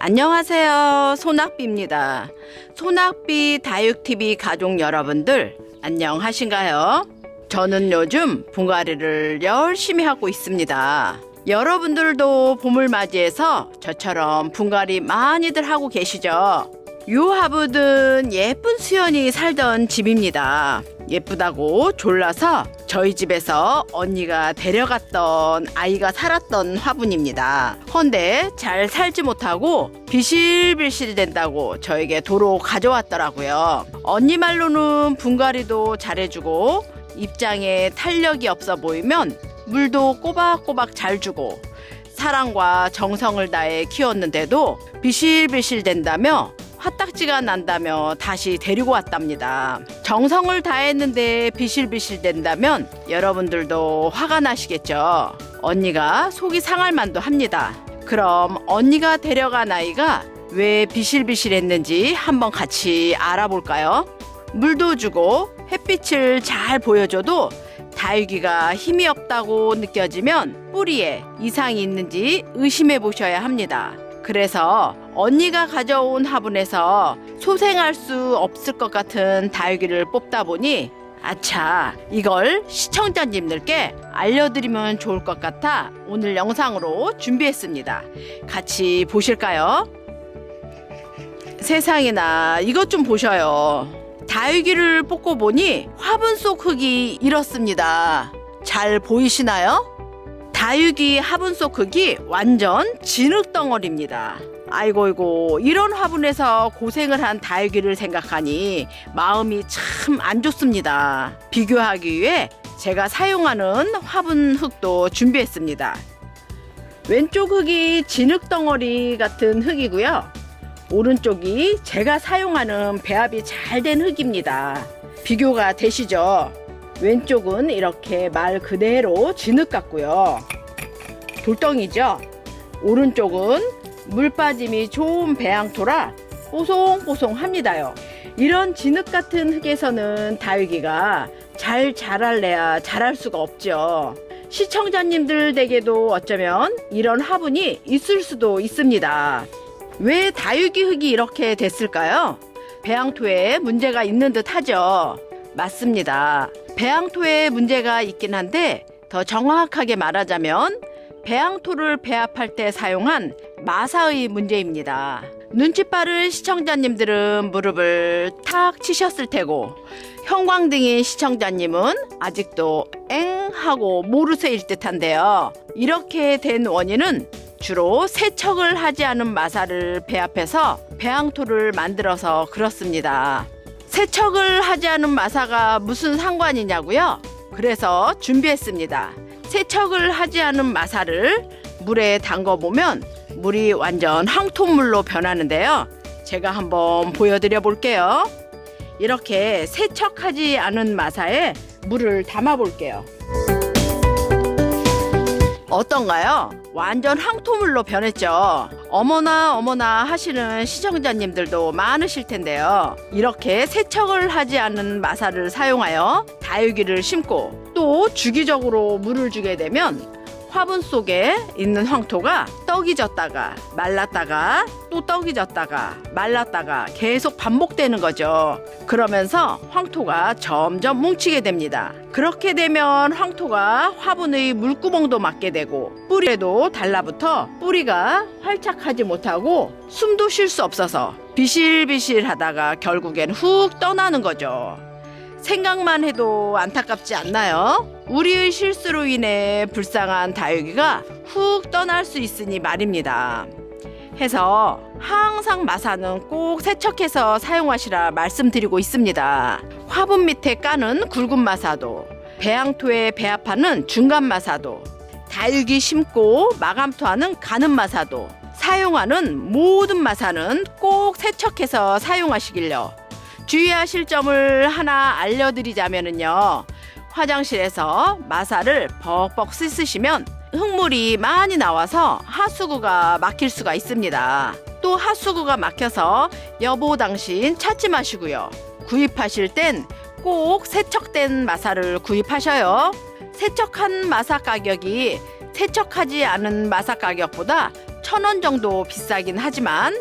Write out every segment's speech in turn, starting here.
안녕하세요. 소낙비입니다. 소낙비 다육TV 가족 여러분들 안녕하신가요? 저는 요즘 분갈이를 열심히 하고 있습니다. 여러분들도 봄을 맞이해서 저처럼 분갈이 많이들 하고 계시죠? 요 화분은 예쁜 수연이 살던 집입니다. 예쁘다고 졸라서 저희 집에서 언니가 데려갔던 아이가 살았던 화분입니다. 헌데 잘 살지 못하고 비실비실 된다고 저에게 도로 가져왔더라고요. 언니 말로는 분갈이도 잘해주고 입장에 탄력이 없어 보이면 물도 꼬박꼬박 잘 주고 사랑과 정성을 다해 키웠는데도 비실비실 된다며 화딱지가 난다며 다시 데리고 왔답니다. 정성을 다했는데 비실비실 된다면 여러분들도 화가 나시겠죠. 언니가 속이 상할 만도 합니다. 그럼 언니가 데려간 아이가 왜 비실비실했는지 한번 같이 알아볼까요? 물도 주고 햇빛을 잘 보여줘도 다육이가 힘이 없다고 느껴지면 뿌리에 이상이 있는지 의심해 보셔야 합니다. 그래서 언니가 가져온 화분에서 소생할 수 없을 것 같은 다육이를 뽑다 보니 아차, 이걸 시청자님들께 알려드리면 좋을 것 같아 오늘 영상으로 준비했습니다. 같이 보실까요? 세상에나 이것 좀 보셔요. 다육이를 뽑고 보니 화분 속 흙이 이렇습니다. 잘 보이시나요? 다육이 화분 속 흙이 완전 진흙덩어리입니다. 아이고 이런 화분에서 고생을 한 다육이를 생각하니 마음이 참 안 좋습니다. 비교하기 위해 제가 사용하는 화분 흙도 준비했습니다. 왼쪽 흙이 진흙덩어리 같은 흙이고요. 오른쪽이 제가 사용하는 배합이 잘 된 흙입니다. 비교가 되시죠? 왼쪽은 이렇게 말 그대로 진흙 같고요. 돌덩이죠? 오른쪽은 물 빠짐이 좋은 배양토라 뽀송뽀송합니다요. 이런 진흙 같은 흙에서는 다육이가 잘 자랄래야 자랄 수가 없죠. 시청자님들 댁에도 어쩌면 이런 화분이 있을 수도 있습니다. 왜 다육이 흙이 이렇게 됐을까요? 배양토에 문제가 있는 듯 하죠. 맞습니다. 배양토에 문제가 있긴 한데 더 정확하게 말하자면 배양토를 배합할 때 사용한 마사의 문제입니다. 눈치 빠른 시청자님들은 무릎을 탁 치셨을 테고 형광등인 시청자님은 아직도 엥 하고 모르쇠일 듯한데요. 이렇게 된 원인은 주로 세척을 하지 않은 마사를 배합해서 배양토를 만들어서 그렇습니다. 세척을 하지 않은 마사가 무슨 상관이냐고요? 그래서 준비했습니다. 세척을 하지 않은 마사를 물에 담궈보면 물이 완전 황토물로 변하는데요. 제가 한번 보여드려 볼게요. 이렇게 세척하지 않은 마사에 물을 담아 볼게요. 어떤가요? 완전 황토물로 변했죠. 어머나 하시는 시청자님들도 많으실 텐데요. 이렇게 세척을 하지 않은 마사를 사용하여 다육이를 심고 또 주기적으로 물을 주게 되면 화분 속에 있는 황토가 떡이 졌다가 말랐다가 또 떡이 졌다가 말랐다가 계속 반복되는 거죠. 그러면서 황토가 점점 뭉치게 됩니다. 그렇게 되면 황토가 화분의 물구멍도 막게 되고 뿌리에도 달라붙어 뿌리가 활착하지 못하고 숨도 쉴 수 없어서 비실비실 하다가 결국엔 훅 떠나는 거죠. 생각만 해도 안타깝지 않나요? 우리의 실수로 인해 불쌍한 다육이가 훅 떠날 수 있으니 말입니다. 해서 항상 마사는 꼭 세척해서 사용하시라 말씀드리고 있습니다. 화분 밑에 까는 굵은 마사도, 배양토에 배합하는 중간 마사도, 다육이 심고 마감토하는 가는 마사도, 사용하는 모든 마사는 꼭 세척해서 사용하시길요. 주의하실 점을 하나 알려드리자면요. 화장실에서 마사를 벅벅 씻으시면 흙물이 많이 나와서 하수구가 막힐 수가 있습니다. 또 하수구가 막혀서 여보 당신 찾지 마시고요. 구입하실 땐 꼭 세척된 마사를 구입하셔요. 세척한 마사 가격이 세척하지 않은 마사 가격보다 1,000원 정도 비싸긴 하지만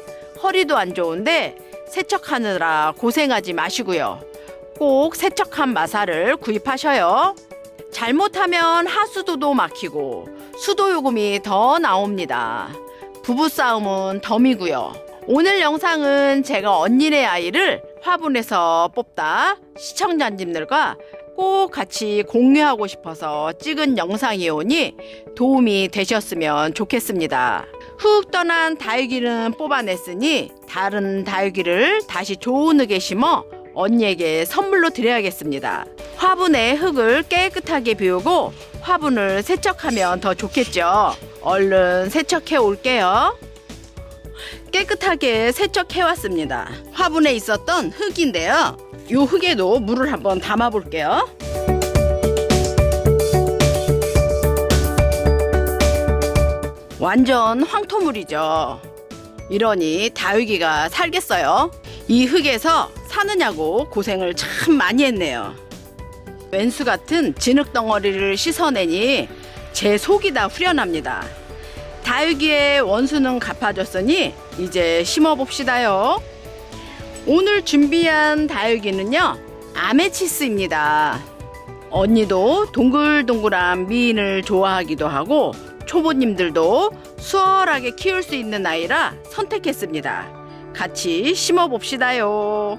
허리도 안 좋은데 세척하느라 고생하지 마시고요. 꼭 세척한 마사를 구입하셔요. 잘못하면 하수도도 막히고 수도 요금이 더 나옵니다. 부부싸움은 덤이고요. 오늘 영상은 제가 언니네 아이를 화분에서 뽑다 시청자님들과 꼭 같이 공유하고 싶어서 찍은 영상이오니 도움이 되셨으면 좋겠습니다. 훅 떠난 다육이는 뽑아냈으니 다른 다육이를 다시 좋은 흙에 심어 언니에게 선물로 드려야겠습니다. 화분에 흙을 깨끗하게 비우고 화분을 세척하면 더 좋겠죠. 얼른 세척해 올게요. 깨끗하게 세척해 왔습니다. 화분에 있었던 흙인데요. 이 흙에도 물을 한번 담아 볼게요. 완전 황토물이죠. 이러니 다육이가 살겠어요? 이 흙에서 사느냐고 고생을 참 많이 했네요. 왼수 같은 진흙 덩어리를 씻어내니 제 속이 다 후련합니다. 다육이의 원수는 갚아줬으니 이제 심어봅시다요. 오늘 준비한 다육이는요, 아메치스입니다. 언니도 동글동글한 미인을 좋아하기도 하고 초보님들도 수월하게 키울 수 있는 아이라 선택했습니다. 같이 심어봅시다요.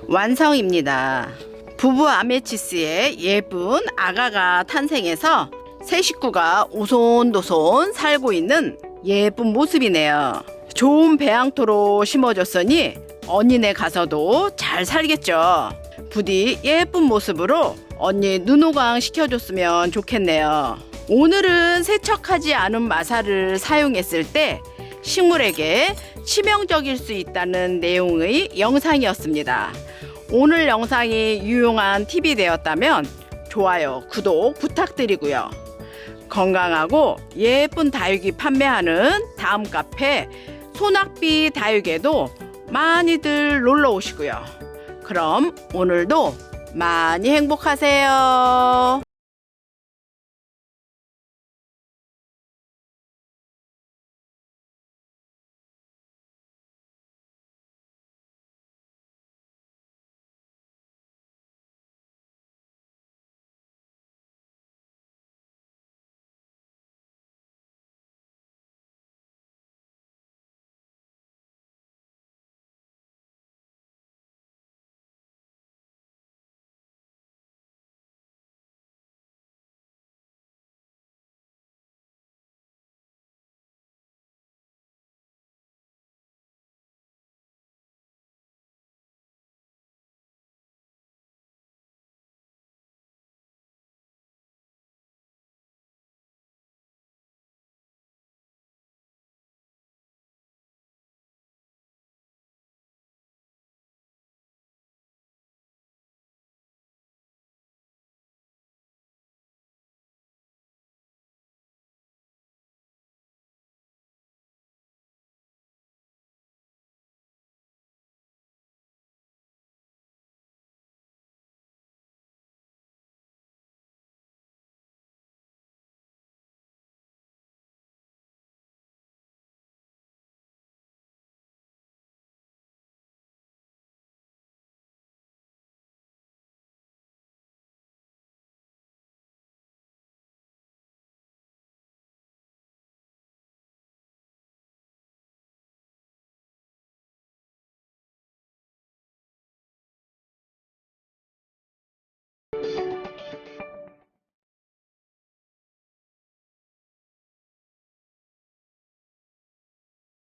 완성입니다. 부부 아메치스의 예쁜 아가가 탄생해서 새 식구가 오손도손 살고 있는 예쁜 모습이네요. 좋은 배양토로 심어줬으니 언니네 가서도 잘 살겠죠. 부디 예쁜 모습으로 언니 눈호강 시켜줬으면 좋겠네요. 오늘은 세척하지 않은 마사를 사용했을 때 식물에게 치명적일 수 있다는 내용의 영상이었습니다. 오늘 영상이 유용한 팁이 되었다면 좋아요, 구독 부탁드리고요. 건강하고 예쁜 다육이 판매하는 다음 카페 소낙비 다육에도 많이들 놀러 오시고요. 그럼 오늘도 많이 행복하세요.